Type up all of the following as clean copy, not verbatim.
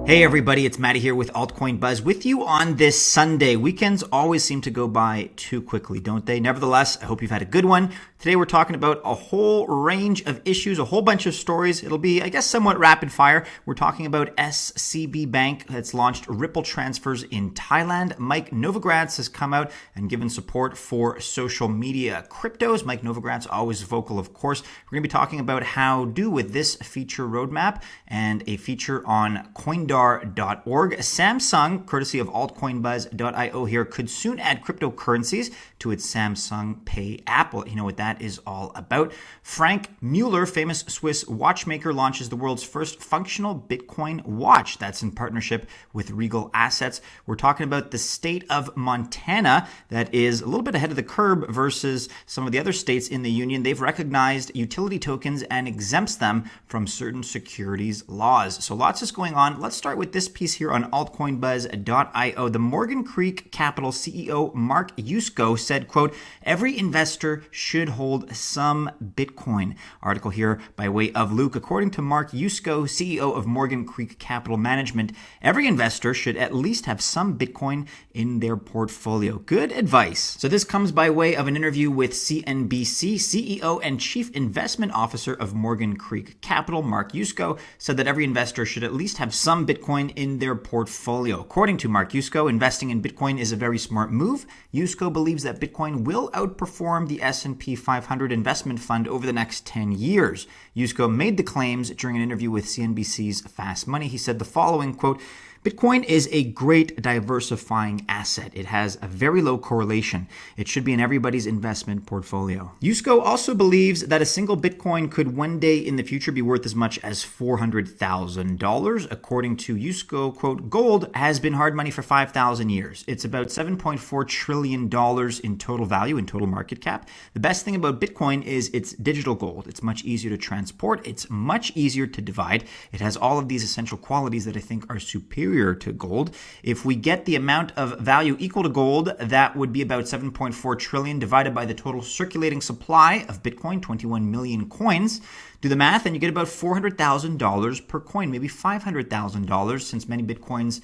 Hey everybody, it's Matty here with Altcoin Buzz with you on this Sunday. Weekends always seem to go by too quickly, don't they? Nevertheless, I hope you've had a good one. Today we're talking about a whole range of issues, a whole bunch of stories. It'll be, I guess, somewhat rapid fire. We're talking about SCB Bank that's launched Ripple transfers in Thailand. Mike Novogratz has come out and given support for social media cryptos. Mike Novogratz, always vocal, of course. We're going to be talking about Howdoo with this feature roadmap and a feature on Coindar.org. Samsung, courtesy of altcoinbuzz.io here, could soon add cryptocurrencies to its Samsung Pay app. Well, you know what that is all about. Franck, Muller, famous Swiss watchmaker, launches the world's first functional Bitcoin watch. That's in partnership with Regal Assets. We're talking about the state of Montana that is a little bit ahead of the curve versus some of the other states in the union. They've recognized utility tokens and exempts them from certain securities laws. So lots is going on. Let's start with this piece here on altcoinbuzz.io. The Morgan Creek Capital CEO Mark Yusko said, quote, "Every investor should hold some Bitcoin." Article here by way of Luke. According to Mark Yusko, CEO of Morgan Creek Capital Management, every investor should at least have some Bitcoin in their portfolio. Good advice. So this comes by way of an interview with CNBC. CEO and Chief Investment Officer of Morgan Creek Capital, Mark Yusko, said that every investor should at least have some Bitcoin in their portfolio. According to Mark Yusko, investing in Bitcoin is a very smart move. Yusko believes that Bitcoin will outperform the S&P 500 investment fund over the next 10 years. Yusko made the claims during an interview with CNBC's Fast Money. He said the following, quote, "Bitcoin is a great diversifying asset. It has a very low correlation. It should be in everybody's investment portfolio." Yusko also believes that a single Bitcoin could one day in the future be worth as much as $400,000. According to Yusko, quote, "Gold has been hard money for 5,000 years. It's about $7.4 trillion in total value, in total market cap. The best thing about Bitcoin is it's digital gold. It's much easier to transport. It's much easier to divide. It has all of these essential qualities that I think are superior to gold. If we get the amount of value equal to gold, that would be about 7.4 trillion divided by the total circulating supply of Bitcoin, 21 million coins. Do the math and you get about $400,000 per coin, maybe $500,000, since many Bitcoins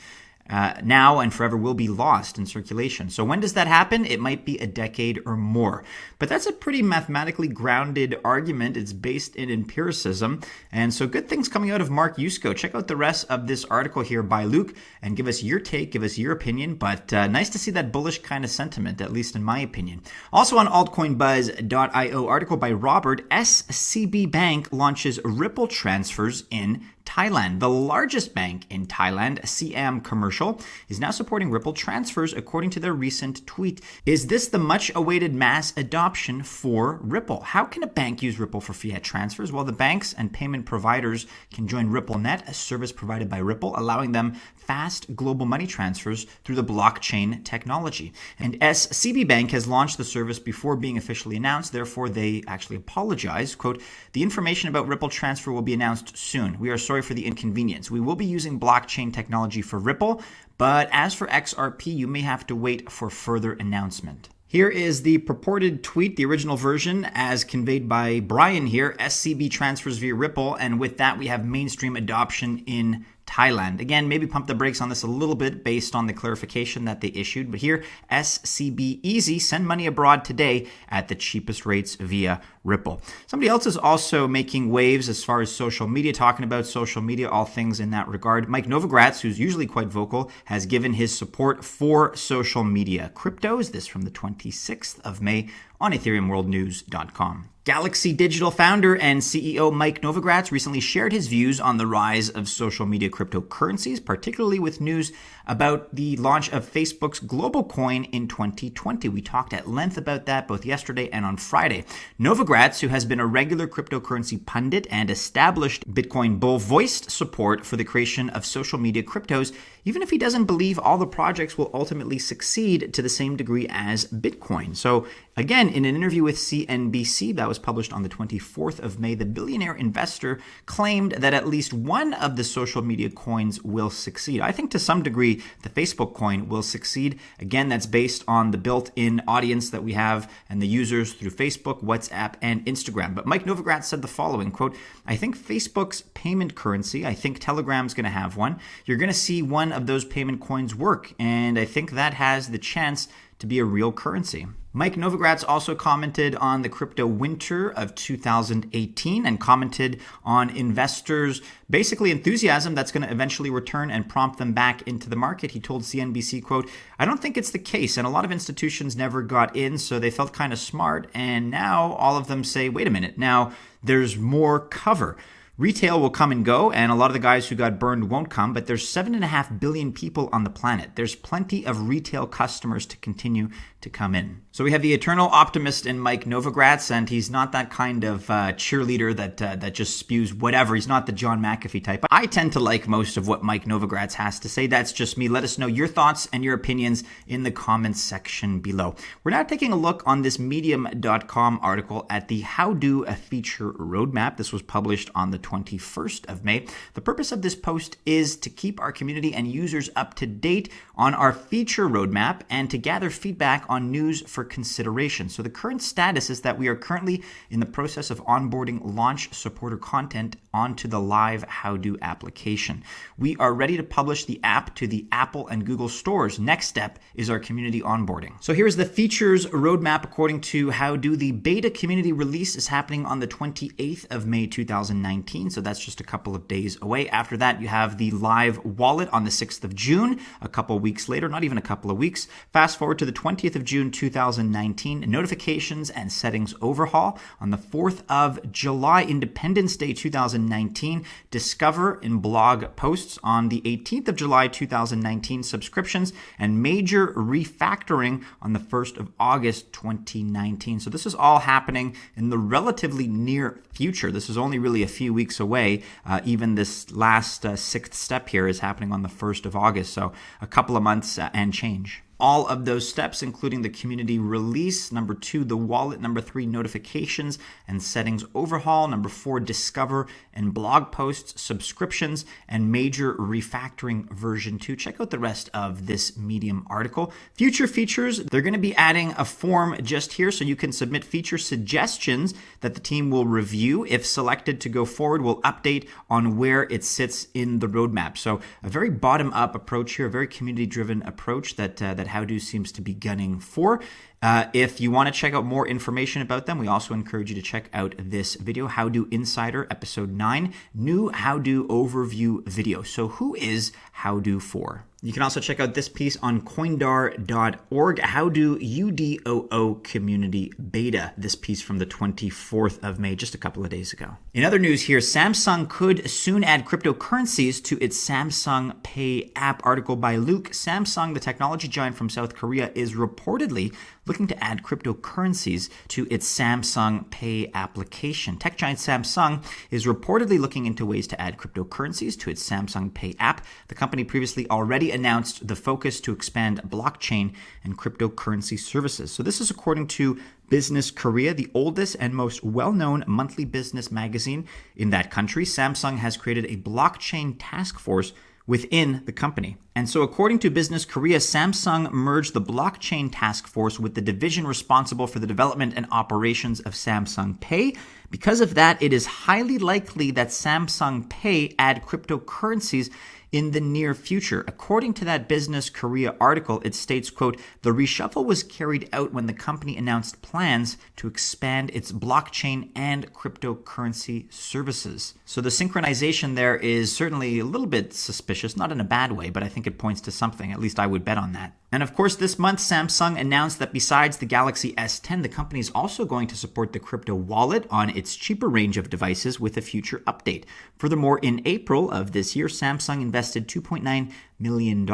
now and forever will be lost in circulation. So when does that happen? It might be a decade or more. But that's a pretty mathematically grounded argument. It's based in empiricism. And so good things coming out of Mark Yusko. Check out the rest of this article here by Luke and give us your take, give us your opinion. But nice to see that bullish kind of sentiment, at least in my opinion. Also on altcoinbuzz.io, article by Robert, SCB Bank launches Ripple transfers in Thailand. The largest bank in Thailand, Siam Commercial, is now supporting Ripple transfers according to their recent tweet. Is this the much-awaited mass adoption for Ripple? How can a bank use Ripple for fiat transfers? Well, the banks and payment providers can join RippleNet, a service provided by Ripple, allowing them fast global money transfers through the blockchain technology. And SCB Bank has launched the service before being officially announced. Therefore, they actually apologize. Quote, "The information about Ripple transfer will be announced soon. We are sorry for the inconvenience. We will be using blockchain technology for Ripple, but as for XRP, you may have to wait for further announcement." Here is the purported tweet, the original version, as conveyed by Brian here. SCB transfers via Ripple, and with that, we have mainstream adoption in Thailand. Again, maybe pump the brakes on this a little bit based on the clarification that they issued. But here, SCB easy, send money abroad today at the cheapest rates via Ripple. Somebody else is also making waves as far as social media, talking about social media, all things in that regard. Mike Novogratz, who's usually quite vocal, has given his support for social media cryptos. This from the 26th of May on EthereumWorldNews.com. Galaxy Digital founder and CEO Mike Novogratz recently shared his views on the rise of social media cryptocurrencies, particularly with news about the launch of Facebook's global coin in 2020. We talked at length about that both yesterday and on Friday. Novogratz, who has been a regular cryptocurrency pundit and established Bitcoin bull, voiced support for the creation of social media cryptos, even if he doesn't believe all the projects will ultimately succeed to the same degree as Bitcoin. So Again, in an interview with CNBC that was published on the 24th of May, the billionaire investor claimed that at least one of the social media coins will succeed. I think to some degree, the Facebook coin will succeed. Again, that's based on the built-in audience that we have and the users through Facebook, WhatsApp, and Instagram. But Mike Novogratz said the following, quote, I think Facebook's payment currency, I think Telegram's going to have one. You're going to see one of those payment coins work, and I think that has the chance to be a real currency. Mike Novogratz also commented on the crypto winter of 2018 and commented on investors' basically enthusiasm that's going to eventually return and prompt them back into the market. He told CNBC, quote, I don't think it's the case. And a lot of institutions never got in, so they felt kind of smart. And now all of them say, wait a minute, now there's more cover. Retail will come and go, and a lot of the guys who got burned won't come, but there's 7.5 billion people on the planet. There's plenty of retail customers to continue to come in. So we have the eternal optimist in Mike Novogratz, and he's not that kind of cheerleader that just spews whatever. He's not the John McAfee type. But I tend to like most of what Mike Novogratz has to say. That's just me. Let us know your thoughts and your opinions in the comments section below. We're now taking a look on this Medium.com article at the Howdoo feature roadmap. This was published on the 21st of May. The purpose of this post is to keep our community and users up to date on our feature roadmap and to gather feedback on news for consideration. So the current status is that we are currently in the process of onboarding launch supporter content onto the live Howdoo application. We are ready to publish the app to the Apple and Google stores. Next step is our community onboarding. So here's the features roadmap according to Howdoo. The beta community release is happening on the 28th of May 2019. So that's just a couple of days away. After that, you have the live wallet on the 6th of June, a couple weeks later, not even a couple of weeks. Fast forward to the 20th of June 2019, notifications and settings overhaul. On the 4th of July, Independence Day 2019, discover in blog posts. On the 18th of July 2019, subscriptions and major refactoring on the 1st of August 2019. So this is all happening in the relatively near future. This is only really a few weeks away. Even this last sixth step here is happening on the 1st of August. So a couple of months and change. All of those steps, including the community release, number 2, the wallet, number 3, notifications and settings overhaul, number 4, discover and blog posts, subscriptions, and major refactoring version 2. Check out the rest of this Medium article. Future features, they're going to be adding a form just here so you can submit feature suggestions that the team will review. If selected to go forward, we'll update on where it sits in the roadmap. So a very bottom-up approach here, a very community-driven approach that Howdoo seems to be gunning for. If you want to check out more information about them, we also encourage you to check out this video, Howdoo Insider, Episode 9, new Howdoo overview video. So who is Howdoo for? You can also check out this piece on coindar.org, Howdoo uDoo community beta, this piece from the 24th of May, just a couple of days ago. In other news here, Samsung could soon add cryptocurrencies to its Samsung Pay app. Article by Luke. Samsung, the technology giant from South Korea, is reportedly looking to add cryptocurrencies to its Samsung Pay application. Tech giant Samsung is reportedly looking into ways to add cryptocurrencies to its Samsung Pay app. The company previously already announced the focus to expand blockchain and cryptocurrency services. So this is according to Business Korea, the oldest and most well-known monthly business magazine in that country. Samsung has created a blockchain task force within the company. And so according to Business Korea, Samsung merged the blockchain task force with the division responsible for the development and operations of Samsung Pay. Because of that, it is highly likely that Samsung Pay add cryptocurrencies in the near future. According to that Business Korea article, it states, quote, the reshuffle was carried out when the company announced plans to expand its blockchain and cryptocurrency services. So the synchronization there is certainly a little bit suspicious, not in a bad way, but I think it points to something. At least I would bet on that. And of course, this month, Samsung announced that besides the Galaxy S10, the company is also going to support the crypto wallet on its cheaper range of devices with a future update. Furthermore, in April of this year, Samsung invested $2.9 million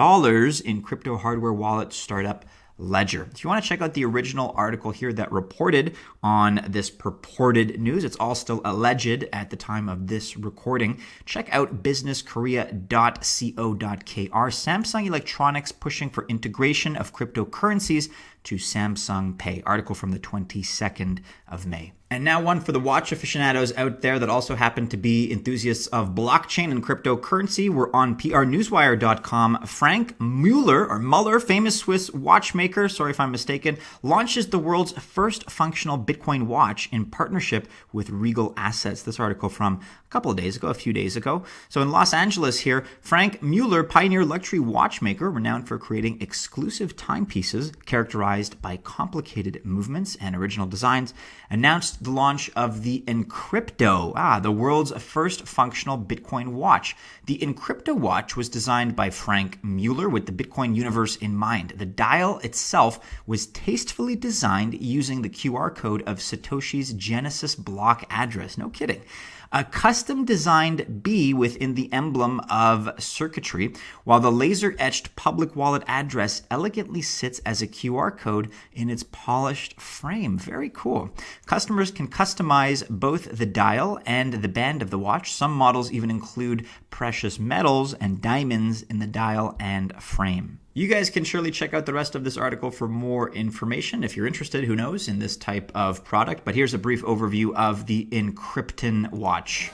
in crypto hardware wallet startup Ledger. If you want to check out the original article here that reported on this purported news, it's all still alleged at the time of this recording. Check out businesskorea.co.kr. Samsung Electronics pushing for integration of cryptocurrencies to Samsung Pay. Article from the 22nd of May. And now one for the watch aficionados out there that also happen to be enthusiasts of blockchain and cryptocurrency. We're on prnewswire.com. Franck Muller, famous Swiss watchmaker, sorry if I'm mistaken, launches the world's first functional Bitcoin watch in partnership with Regal Assets. This article from a few days ago. So in Los Angeles here, Franck Muller, pioneer luxury watchmaker, renowned for creating exclusive timepieces characterized by complicated movements and original designs, announced the launch of the Encrypto, the world's first functional Bitcoin watch. The Encrypto watch was designed by Franck Muller with the Bitcoin universe in mind. The dial itself was tastefully designed using the QR code of Satoshi's Genesis block address. No kidding. A custom-designed B within the emblem of circuitry, while the laser-etched public wallet address elegantly sits as a QR code in its polished frame. Very cool. Customers can customize both the dial and the band of the watch. Some models even include precious metals and diamonds in the dial and frame. You guys can surely check out the rest of this article for more information if you're interested, who knows, in this type of product. But here's a brief overview of the Encrypton watch.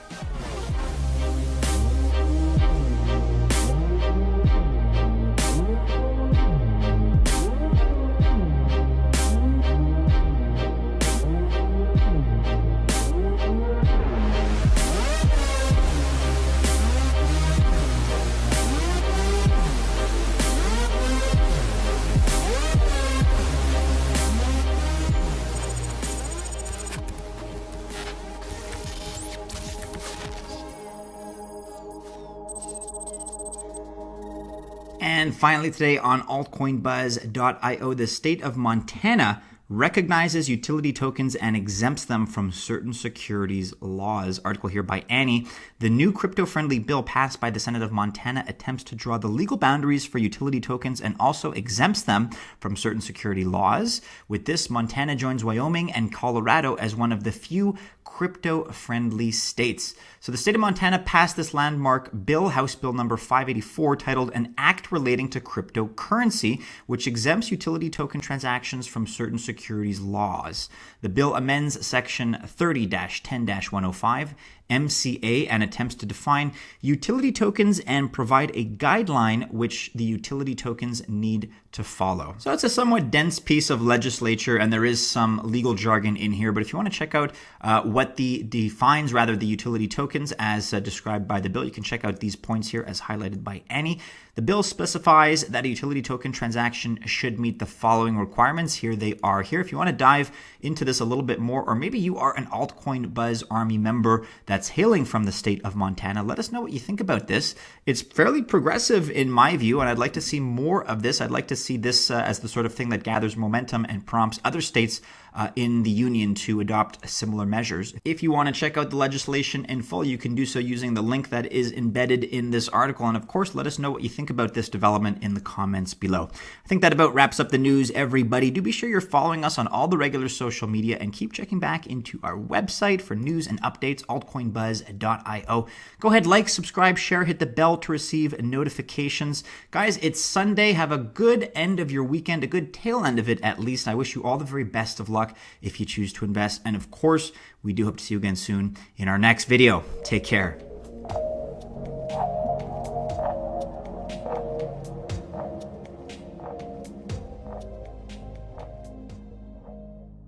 And finally today on altcoinbuzz.io, the state of Montana recognizes utility tokens and exempts them from certain securities laws. Article here by Annie. The new crypto-friendly bill passed by the Senate of Montana attempts to draw the legal boundaries for utility tokens and also exempts them from certain security laws. With this, Montana joins Wyoming and Colorado as one of the few crypto-friendly states. So the state of Montana passed this landmark bill, House Bill number 584, titled An Act Relating to Cryptocurrency, which exempts utility token transactions from certain securities laws. The bill amends Section 30-10-105 MCA and attempts to define utility tokens and provide a guideline which the utility tokens need to follow. So it's a somewhat dense piece of legislature, and there is some legal jargon in here. But if you want to check out what defines the utility tokens as described by the bill, you can check out these points here as highlighted by Annie. The bill specifies that a utility token transaction should meet the following requirements. Here they are here. If you want to dive into this a little bit more, or maybe you are an Altcoin Buzz Army member that's hailing from the state of Montana, let us know what you think about this. It's fairly progressive in my view, and I'd like to see more of this. I'd like to see this as the sort of thing that gathers momentum and prompts other states in the union to adopt similar measures. If you want to check out the legislation in full, you can do so using the link that is embedded in this article. And of course, let us know what you think about this development in the comments below. I think that about wraps up the news, everybody. Do be sure you're following us on all the regular social media and keep checking back into our website for news and updates, altcoinbuzz.io. Go ahead, like, subscribe, share, hit the bell to receive notifications. Guys, it's Sunday. Have a good end of your weekend, a good tail end of it at least. I wish you all the very best of luck if you choose to invest. And of course, we do hope to see you again soon in our next video. Take care.